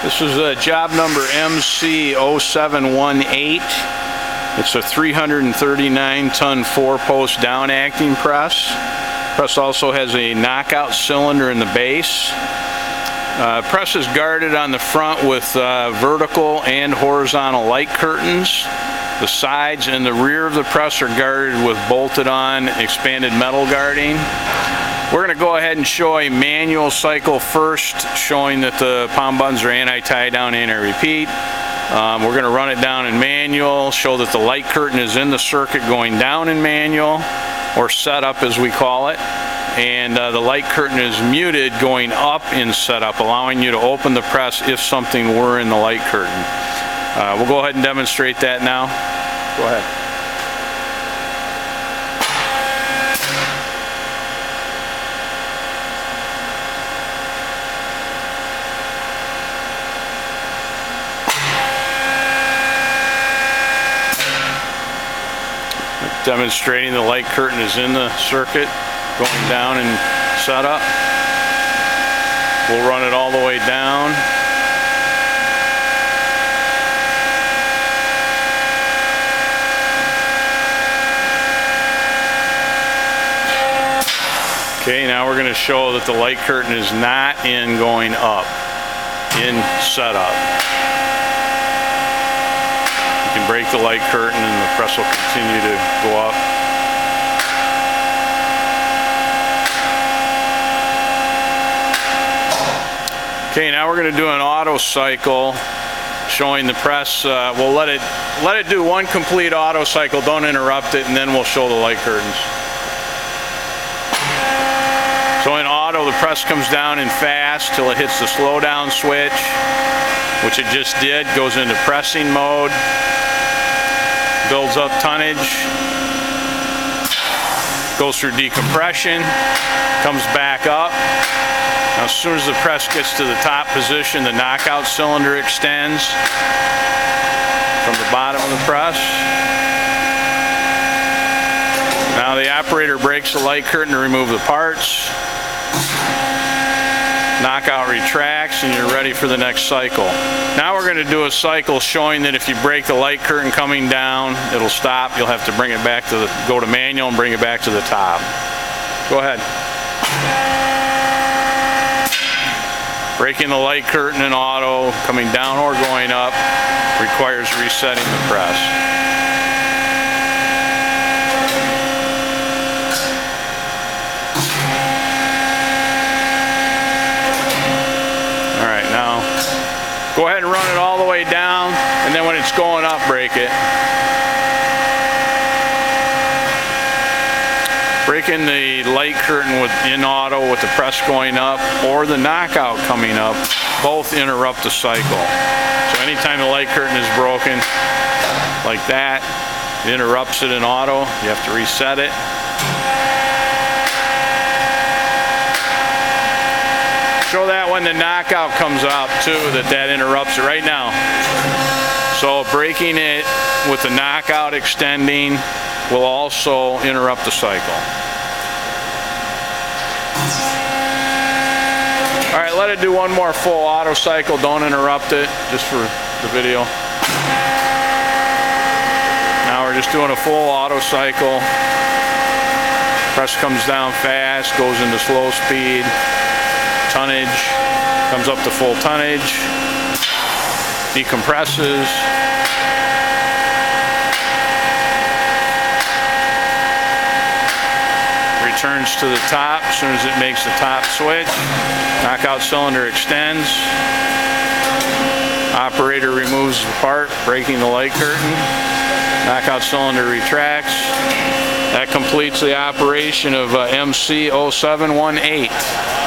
This is job number MC0718. It's a 339-ton 4-post down-acting press. Press also has a knockout cylinder in the base. Press is guarded on the front with vertical and horizontal light curtains. The sides and the rear of the press are guarded with bolted-on expanded metal guarding. We're going to go ahead and show a manual cycle first, showing that the palm buttons are anti-tie down, anti-repeat. We're going to run it down in manual, show that the light curtain is in the circuit going down in manual, or setup as we call it, and the light curtain is muted going up in setup, allowing you to open the press if something were in the light curtain. We'll go ahead and demonstrate that now. Go ahead. Demonstrating the light curtain is in the circuit, going down and set up. We'll run it all the way down. Okay, now we're going to show that the light curtain is not in going up, in setup. You can break the light curtain and the press will continue to go up. Okay, now we're going to do an auto cycle showing the press. We'll let it do one complete auto cycle, don't interrupt it, and then we'll show the light curtains. So in auto, the press comes down in fast till it hits the slow down switch, which it just did, goes into pressing mode, builds up tonnage, goes through decompression, comes back up. Now as soon as the press gets to the top position, the knockout cylinder extends from the bottom of the press. Now the operator breaks the light curtain to remove the parts. Knockout retracts and you're ready for the next cycle. Now we're going to do a cycle showing that if you break the light curtain coming down, it'll stop. You'll have to bring it back to go to manual and bring it back to the top. Go ahead. Breaking the light curtain in auto, coming down or going up, requires resetting the press. Go ahead and run it all the way down, and then when it's going up, break it. Breaking the light curtain in auto with the press going up or the knockout coming up, both interrupt the cycle. So anytime the light curtain is broken, like that, it interrupts it in auto. You have to reset it. Show that when the knockout comes up too, that interrupts it right now. So breaking it with the knockout extending will also interrupt the cycle. Alright, let it do one more full auto cycle, don't interrupt it, just for the video. Now we're just doing a full auto cycle. Press comes down fast, goes into slow speed. Tonnage comes up to full tonnage, decompresses, returns to the top as soon as it makes the top switch. Knockout cylinder extends. Operator removes the part, breaking the light curtain. Knockout cylinder retracts. That completes the operation of MC0718.